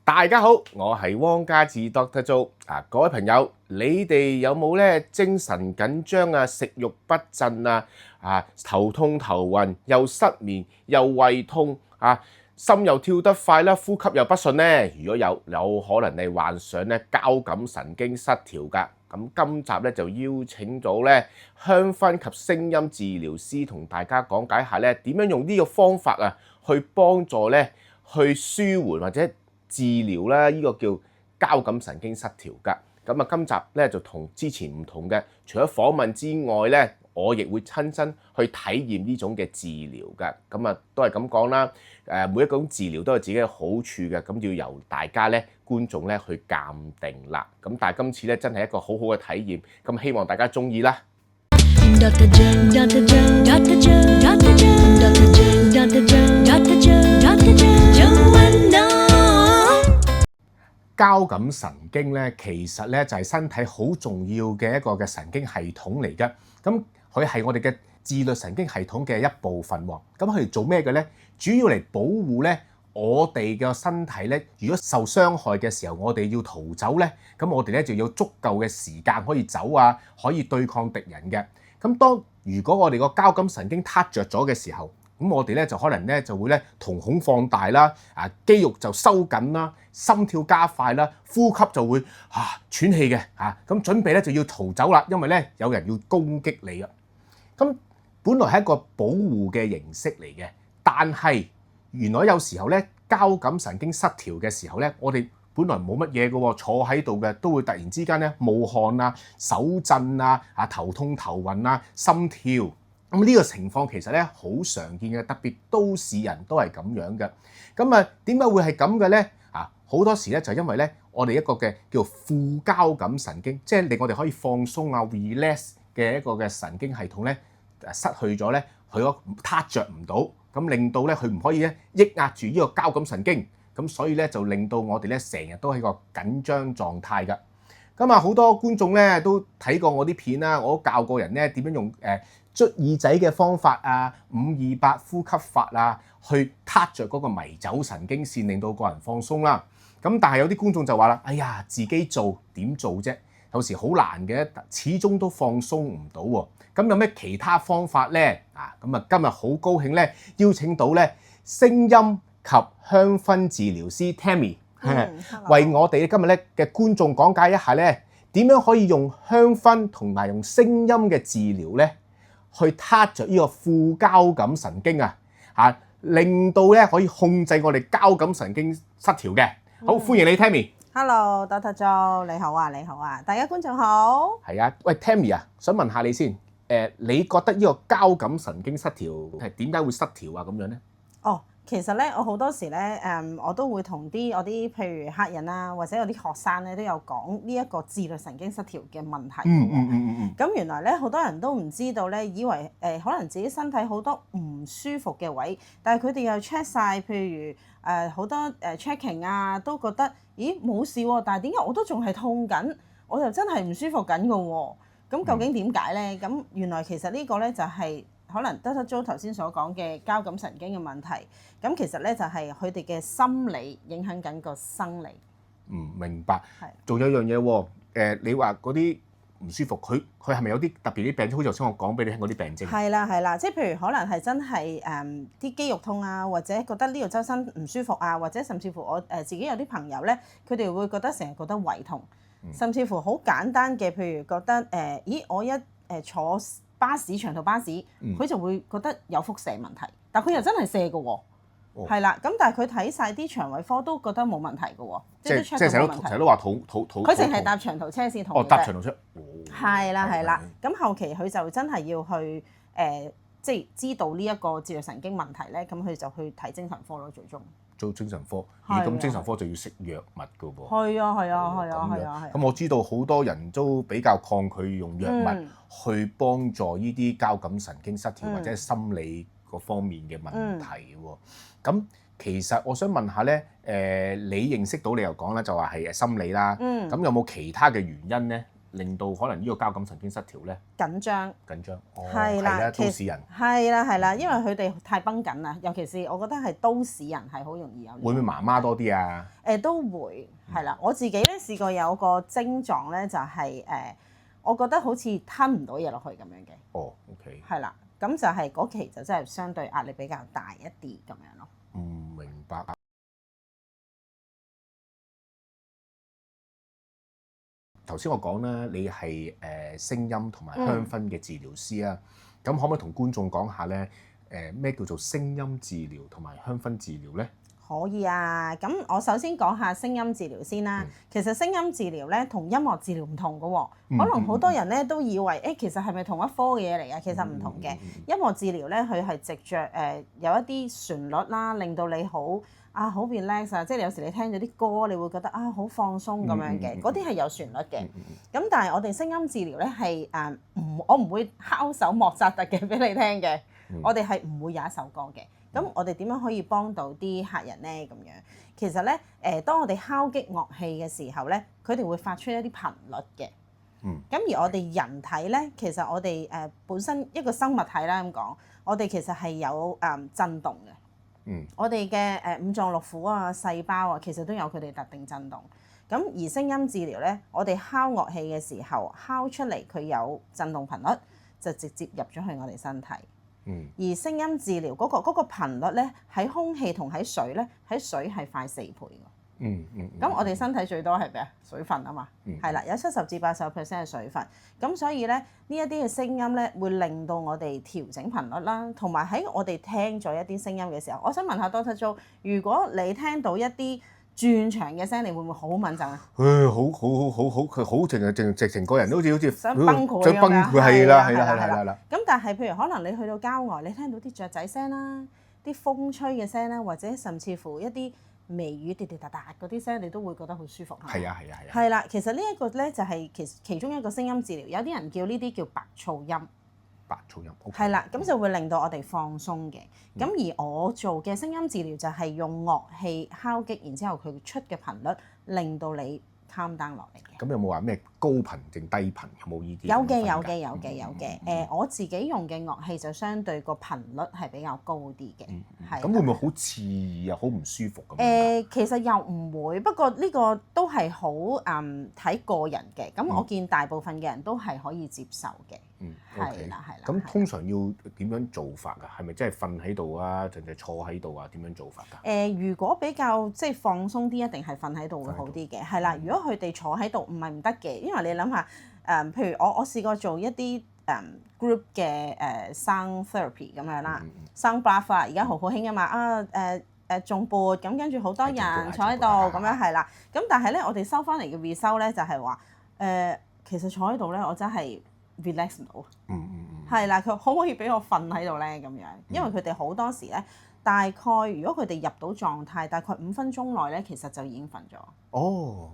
大家好，我係汪家志 Dr. Joe 各位朋友，你哋有冇咧精神緊張啊、食慾不振啊、頭痛頭暈、又失眠又胃痛心又跳得快啦、呼吸又不順呢？如果有可能你患上咧交感神經失調㗎。咁今集咧就邀請到咧香薰及聲音治療師同大家講解下咧點樣用呢個方法去幫助咧去舒緩或者治療啦，呢個叫交感神經失調㗎。咁今集咧就同之前唔同嘅，除咗訪問之外咧，我亦會親身去體驗呢種嘅治療㗎。咁都係咁講啦。每一種治療都有自己嘅好處嘅，咁要由大家咧觀眾咧去鑑定啦。咁但係今次咧真係一個好好嘅體驗，咁希望大家鍾意啦。交感神經咧，其實咧就係身體好重要嘅一個嘅神經系統嚟嘅。咁佢係我哋嘅自律神經系統嘅一部分喎。咁佢哋做咩嘅咧？主要嚟保護咧我哋嘅身體咧。如果受傷害嘅時候，我哋要逃走咧，咁我哋咧就要足夠嘅時間可以走可以對抗敵人嘅。咁如果我哋個交感神經撻着咗嘅時候，咁我哋咧就可能咧就會咧瞳孔放大啦，肌肉就收緊啦，心跳加快啦，呼吸就會喘氣嘅咁準備咧就要逃走啦，因為咧有人要攻擊你啊。咁本來係一個保護嘅形式嚟嘅，但係原來有時候咧交感神經失調嘅時候咧，我哋本來冇乜嘢嘅喎，坐喺度嘅都會突然之間咧冒汗手震頭痛頭暈心跳。咁呢個情況其實咧好常見嘅，特別都市人都係咁樣嘅。咁點解會係咁嘅咧？好多時咧就因為咧我哋一個嘅叫副交感神經，即係令我哋可以放鬆relax 嘅一個嘅神經系統咧失去咗咧，佢個撻着唔到，咁令到咧佢唔可以咧抑壓住呢個交感神經，咁所以咧就令到我哋咧成日都喺個緊張狀態㗎。咁好多觀眾咧都睇過我啲片啦，我都教過人咧點樣用捽耳仔嘅方法528呼吸法去撻着嗰個迷走神經線，令到個人放鬆啦。咁但係有啲觀眾就話啦：哎呀，自己做點做啫？有時好難嘅，始終都放鬆唔到喎。咁有咩其他方法咧？咁今日好高興咧，邀請到咧聲音及香薰治療師 Tammy，為我哋今日咧嘅觀眾講解一下咧點樣可以用香薰同埋用聲音嘅治療咧，去撻着呢個副交感神經令到咧可以控制我哋交感神經失調嘅。好，歡迎你 Tammy。Hello，Dr. Joe，你好啊，大家觀眾好。係喂 Tammy想問下你先，你覺得呢個交感神經失調係點解會失調咁樣咧？其實咧，我好多時咧，我都會同我啲譬如客人或者有啲學生咧，都有講呢一個自律神經失調嘅問題。咁原來咧，好多人都唔知道咧，以為可能自己身體好多唔舒服嘅位，但係佢哋又 check 晒，譬如好多checking都覺得咦冇事喎，但係點解我都仲係痛緊，我又真係唔舒服緊㗎喎？咁究竟點解咧？咁原來其實呢個咧就係可能 Dr. Joe 頭先所講嘅交感神經嘅問題，咁其實咧就係佢哋嘅心理影響緊個生理。明白。仲有一樣嘢喎，你話嗰啲唔舒服，佢係咪有啲特別啲病徵？好似頭先我講俾你聽嗰啲病徵。係啦，即係譬如可能係真係啲肌肉痛或者覺得呢度周身唔舒服或者甚至乎我自己有啲朋友咧，佢哋會覺得成日覺得胃痛，甚至乎好簡單嘅，譬如覺得我一坐巴士長途巴士，佢就會覺得有輻射問題，但佢又真係射嘅喎，係啦。咁但係佢睇晒啲腸胃科都覺得冇問題嘅喎，即係成日都話肚。佢淨係搭長途車先痛嘅啫。搭長途車。係啦。咁後期佢就真係要去即係知道呢一個自律神經問題咧，咁佢就去睇精神科咯，最終。做精神科，咁精神科就要食藥物嘅噃。係啊。咁我知道好多人都比較抗拒用藥物去幫助呢啲交感神經失調或者心理嗰方面嘅問題喎。咁其實我想問下咧，你認識到你又講啦，就話係心理啦。咁有冇其他嘅原因咧，令到可能呢個交感神經失調咧？緊張。哦，係啦，都市人係啦，因為佢哋太繃緊啦，尤其是我覺得係都市人係好容易有呢個。會唔會媽媽多啲啊？都會係啦，我自己咧試過有個症狀咧，就係我覺得好似吞唔到嘢落去咁樣嘅。哦，OK。係啦，咁就係嗰期就真係相對壓力比較大一啲咁樣咯。明白。頭先我講啦，你係聲音同埋香薰嘅治療師啊，咁可唔可以同觀眾講下咧？咩叫做聲音治療同埋香薰治療咧？可以啊，咁我首先講下聲音治療先啦。其實聲音治療咧同音樂治療唔同嘅喎，可能好多人咧都以為其實係咪同一科嘅嘢嚟啊？其實唔同嘅。音樂治療咧，佢係藉着有一啲旋律啦，令到你好 relax 啊，即係有時你聽咗啲歌，你會覺得好放鬆咁樣嘅，嗰啲係有旋律嘅。咁但係我哋聲音治療咧係我唔會敲首莫扎特嘅俾你聽嘅，我哋係唔會有一首歌嘅。咁我哋點樣可以幫到啲客人咧？咁樣其實咧當我哋敲擊樂器嘅時候咧，佢哋會發出一啲頻率嘅。咁而我哋人體咧，其實我哋本身一個生物體啦咁講，我哋其實係有震動嘅。我哋嘅五臟六腑啊、細胞啊，其實都有佢哋特定震動。咁而聲音治療咧，我哋敲樂器嘅時候，敲出嚟佢有震動頻率，就直接入咗去我哋身體。而聲音治療嗰個頻率咧，喺空氣同喺水咧，喺水係快4倍㗎。咁我哋身體最多係咩啊？水分啊嘛，係啦，有70至80% 係水分。咁所以咧，呢一啲嘅聲音咧，會令到我哋調整頻率啦，同埋喺我哋聽咗一啲聲音嘅時候，我想問下 Doctor Joe，如果你聽到一啲轉場嘅聲，你會唔會好敏感啊？佢好直情個人都好似想崩潰想崩潰，係啦。咁但係譬如可能你去到郊外，你聽到啲雀仔聲啦，啲風吹嘅聲啦，或者甚至乎一啲微雨滴滴答答嗰啲聲，你都會覺得好舒服。係啊。係啦，其實呢一個咧就係其中一個聲音治療，有啲人叫呢啲叫白噪音。白噪音，係啦，咁就會令到我哋放鬆嘅。咁而我做嘅聲音治療就係用樂器敲擊，然之後佢出嘅頻率令到你 calm down 落嚟嘅。咁有冇話咩高頻定低頻？有冇呢啲？有嘅。我自己用嘅樂器就相對個頻率係比較高啲嘅。係。咁會唔會好刺耳啊？好唔舒服咁？其實又唔會，不過呢個都係好睇個人嘅。咁我見大部分嘅人都係可以接受嘅。係啦。咁通常要點樣做法啊？係咪真係瞓喺度啊？定係坐喺度啊？點樣做法㗎？如果比較即係放鬆啲，一定係瞓喺度會好啲嘅。係啦，如果佢哋坐喺度唔係唔得嘅，因為你諗下譬如我試過做一啲group 嘅sound therapy 咁樣啦，sound bath 而家好興啊嘛重撥咁，跟住好多人坐喺度咁樣係啦。咁但係咧，我哋收翻嚟嘅 result 咧就係話其實坐喺度咧，我真係 relax 唔到。係啦，佢可唔可以俾我瞓喺度咧？咁樣，因為佢哋好多時咧，大概如果佢哋入到狀態，大概5分鐘內咧，其實就已經瞓咗。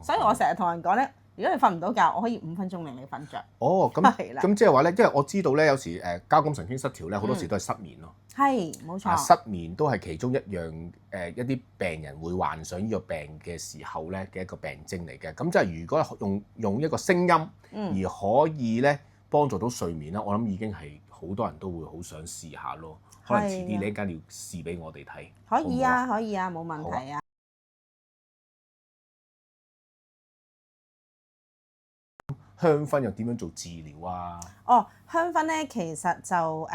所以我成日同人講咧，如果你瞓唔到覺，我可以5分鐘令你瞓着。咁即係話咧，因為我知道咧，有時交感神經失調咧，好多時都係失眠咯。係，冇錯。失眠都係其中一樣一啲病人會患上呢個病嘅時候咧嘅一個病徵嚟嘅。咁即係如果用一個聲音而可以咧幫助到睡眠咧，我諗已經係好多人都會好想試下咯。可能遲啲你一間要試俾我哋睇。可以啊，冇問題啊。香薰又點樣做治療啊？香薰咧其實就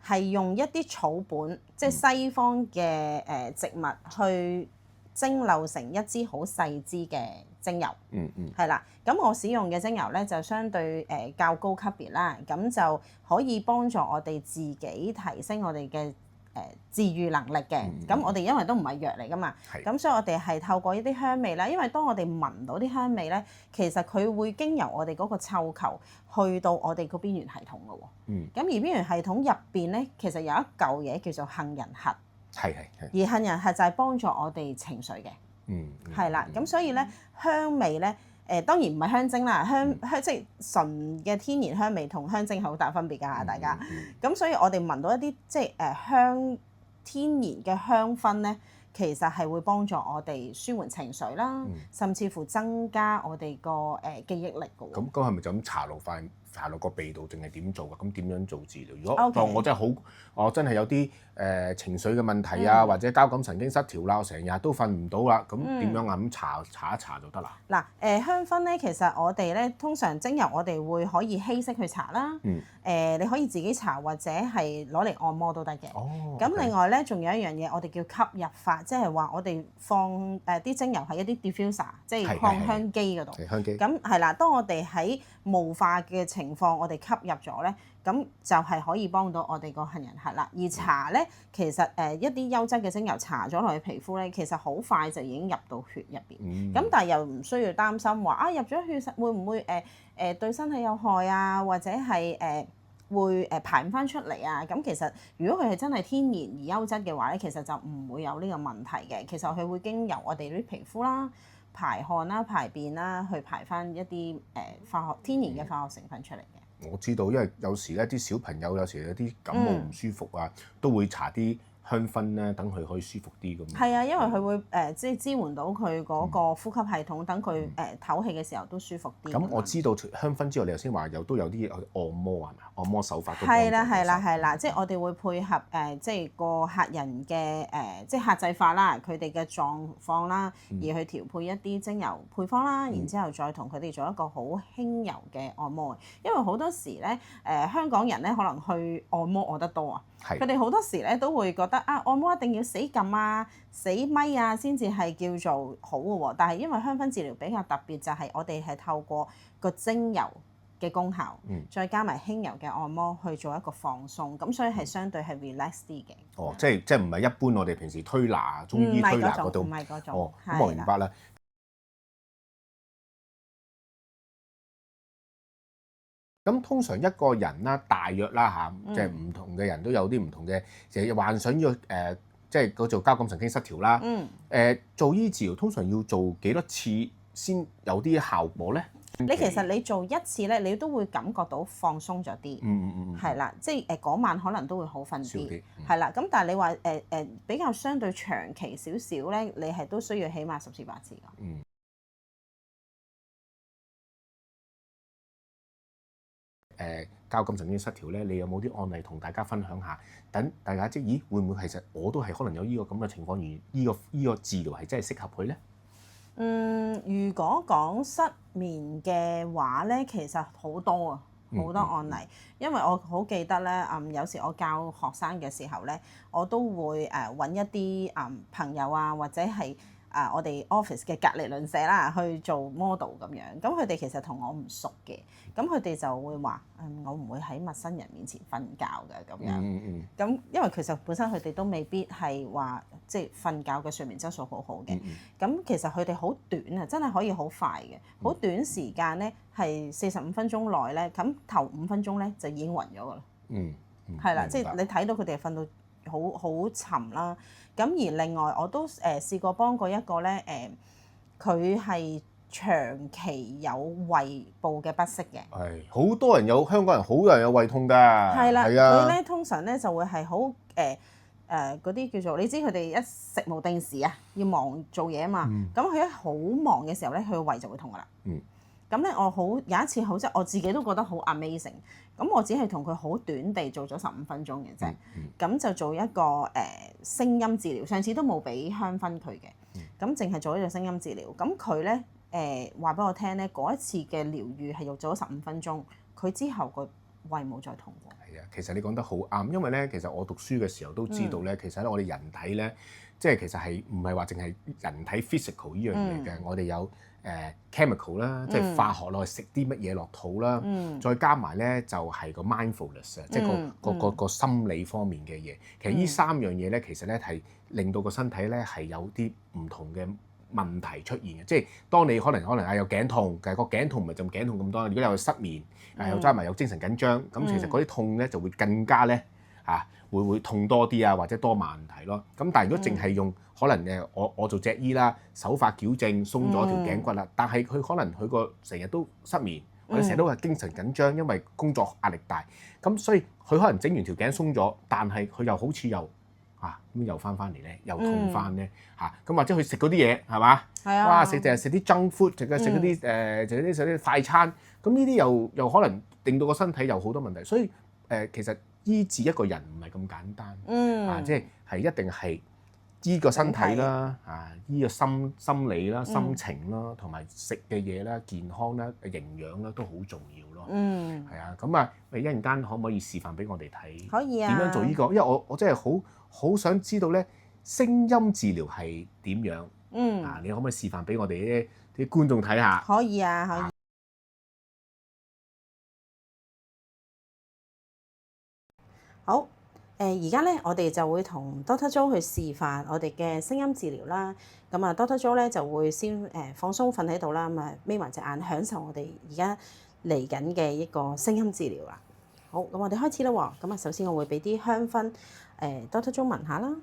係用一啲草本，即係西方嘅植物去蒸餾成一支好細支嘅精油。係啦，咁我使用嘅精油咧就相對較高級別啦，咁就可以幫助我哋自己提升我哋嘅治癒能力嘅。咁我哋因為都唔係藥嚟㗎嘛，咁所以我哋係透過一啲香味啦。因為當我哋聞到啲香味咧，其實佢會經由我哋嗰個嗅球去到我哋個邊緣系統㗎喎。咁而邊緣系統入邊咧，其實有一嚿嘢叫做杏仁核。而杏仁核就係幫助我哋情緒嘅。係啦，咁所以咧香味咧當然唔係香精啦，香即係純嘅天然香味同香精係好大分別㗎，大家。咁所以我哋聞到一啲即係天然嘅香薰咧，其實係會幫助我哋舒緩情緒啦，甚至乎增加我哋個記憶力嘅喎。咁係咪就咁搽落個鼻度，淨係點做㗎？咁點樣做治療？如果 OK 當我真係我真係有啲情緒嘅問題啊，或者交感神經失調啦，我成日都瞓唔到啦，咁點樣啊？咁搽一搽就得啦。嗱香薰咧，其實我哋咧通常精油我哋會可以稀釋去搽啦。你可以自己搽或者係攞嚟按摩都得嘅。咁另外咧，仲有一樣嘢，我哋叫吸入法，即係話我哋放啲精油喺一啲 diffuser，即係擴香機嗰度。香機。咁係啦，當我哋喺霧化嘅情況，我哋吸入咗咧，咁就係可以幫到我哋個杏仁核啦。而搽咧，其實一啲優質嘅精油搽咗落去皮膚咧，其實好快就已經入到血入邊。咁但係又唔需要擔心話入咗血會唔會對身體有害啊，或者係會排唔翻出嚟啊？咁其實如果佢係真係天然而優質嘅話咧，其實就唔會有呢個問題嘅。其實佢會經由我哋啲皮膚啦、排汗啦、排便啦，去排翻一啲天然嘅化學成分出嚟嘅。我知道，因為有時咧啲小朋友有時有啲感冒唔舒服啊，都會搽啲香薰咧，等佢可以舒服啲咁。係啊，因為佢會即係支援到佢嗰個呼吸系統，等佢唞氣嘅時候都舒服啲。咁我知道香薰之後，你頭先話都有啲按摩係咪？按摩手法都係啦，即係我哋會配合即係個客人嘅即係客製化啦，佢哋嘅狀況啦，而去調配一啲精油配方啦，然之後再同佢哋做一個好輕柔嘅按摩。因為好多時咧香港人咧可能去按摩按得多啊，佢哋好多時咧都會覺得按摩一定要死撳啊、死咪啊先至係叫做好嘅喎。但係因為香薰治療比較特別，就係我哋係透過個精油嘅功效，再加埋輕柔嘅按摩去做一個放鬆，咁所以係相對係 relax 啲嘅。即係唔係一般我哋平時推拿、中醫推拿嗰種，唔係嗰種。咁我明白啦。咁通常一個人啦，大約啦即係唔同嘅人都有啲唔同嘅，幻想要即係嗰做交感神經失調啦。做醫治療通常要做幾多次先有啲效果咧？其實你做一次咧，你都會感覺到放鬆咗啲。係啦，即係嗰晚可能都會好瞓啲。係啦，咁但係你話比較相對長期少少咧，你係都需要起碼10次8次㗎。交感神經失調咧，你有冇啲案例同大家分享下？等大家咦會唔會其實我都係可能有呢個咁嘅情況，而呢個治療係真係適合佢咧？如果講失眠嘅話咧，其實好多啊，好多案例。因為我好記得咧，有時我教學生嘅時候咧，我都會揾一啲朋友啊，或者係我哋 office 嘅隔離鄰舍啦，去做 model 咁樣。咁佢哋其實同我唔熟嘅，咁佢哋就會話：我唔會喺陌生人面前瞓覺嘅咁樣。咁因為其實本身佢哋都未必係話即係瞓覺嘅睡眠質素好好嘅。咁其實佢哋好短啊，真係可以好快嘅，好短時間咧係45分鐘內咧，咁頭5分鐘咧就已經暈咗㗎啦。係啦，即係你睇到佢哋瞓到好沉啦。咁而另外我都試過幫過一個咧佢係長期有胃部嘅不適嘅。係，好多人香港人好多人有胃痛㗎。係啦，佢咧通常咧就會係好嗰啲叫做你知佢哋一食無定時啊，要忙做嘢啊嘛。咁佢一好忙嘅時候咧，佢個胃就會痛㗎啦。咁咧有一次即係我自己都覺得好 amazing。咁我只係同佢好短地做咗15分鐘嘅啫。咁就做一個聲音治療，上次都冇俾香薰佢嘅。咁淨係做一個聲音治療。咁佢咧話俾我聽咧，嗰一次嘅療愈係用咗15分鐘，佢之後個胃冇再痛過。係啊，其實你講得好啱，因為咧，其實我讀書嘅時候都知道咧，其實咧我哋人體咧，即係其實係唔係話淨係人體 physical 呢樣嘢嘅，我哋有chemical 啦，即係化學落去食啲乜嘢落肚啦，再加埋咧就係個 mindfulness 啊，即係個心理方面嘅嘢。其實呢3樣嘢咧，其實咧係令到個身體咧係有啲唔同嘅問題出現嘅。即係當你可能有頸痛，但係個頸痛唔係就頸痛咁多。如果有失眠，又加埋有精神緊張，咁其實嗰啲痛咧就會更加咧會痛多啲啊，或者多問題咯。咁但係如果淨係用可能我做脊醫啦，手法矯正鬆咗條頸骨啦，但係佢可能佢個成日都失眠，或者成日都係精神緊張，因為工作壓力大，咁所以佢可能整完條頸鬆咗，但係佢又好似又咁又翻嚟咧，又痛翻咧嚇，咁或者佢食嗰啲嘢係嘛？係啊，哇！食淨係食啲 junk food，食嗰啲食啲快餐，咁呢啲又可能令到個身體有好多問題，所以其實醫治一個人唔係咁簡單，即係一定係醫個身體啦，醫個心理啦、心情啦，同埋食嘅嘢啦、健康啦、營養啦都好重要咯。係啊，咁你一陣間可唔可以示範俾我哋睇？可以啊。點樣做呢個？因為我真係好想知道咧，聲音治療係點樣？你可唔可以示範俾我哋啲觀眾睇下？可以啊，可以。好，而家咧，我哋就會同 Doctor Jo 去示範我哋嘅聲音治療啦。咁啊，Doctor Jo 咧就會先放鬆瞓喺度啦，咁啊眯埋隻眼，享受我哋而家嚟緊嘅一個聲音治療啦。好，咁我哋開始啦喎。咁啊，首先我會俾啲香薰，Doctor Jo 聞下啦。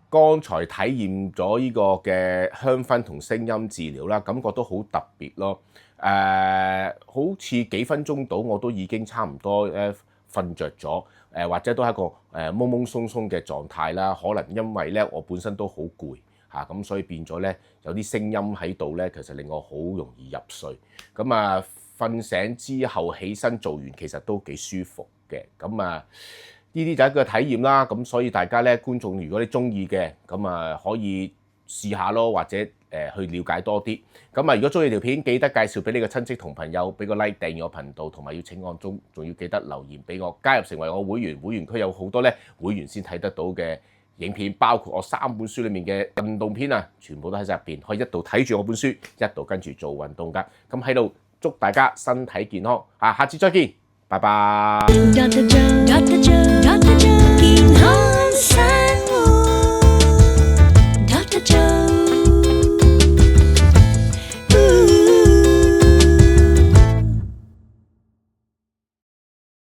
剛才體驗咗呢個嘅香薰同聲音治療啦，感覺都好特別咯。好似幾分鐘到我都已經差唔多瞓着咗，或者都係一個懵懵鬆鬆嘅狀態啦。可能因為咧我本身都好攰嚇，咁所以變咗咧有啲聲音喺度咧，其實令我好容易入睡。咁啊瞓醒之後起身做完，其實都幾舒服嘅。咁啊呢啲就係一個體驗啦。咁所以大家咧觀眾，如果你中意嘅，咁啊可以試下咯，或者去了解多啲。咁啊，如果中意條片，記得介紹俾你個親戚同朋友，俾個 like 訂閱我頻道，同埋要請按鐘，仲要記得留言俾我，加入成為我會員。會員區有好多咧會員先睇得到嘅影片，包括我3本書裡面嘅運動片啊，全部都喺入邊，可以一度睇住我本書，一度跟住做運動㗎。咁喺度祝大家身體健康啊！下次再見，拜拜。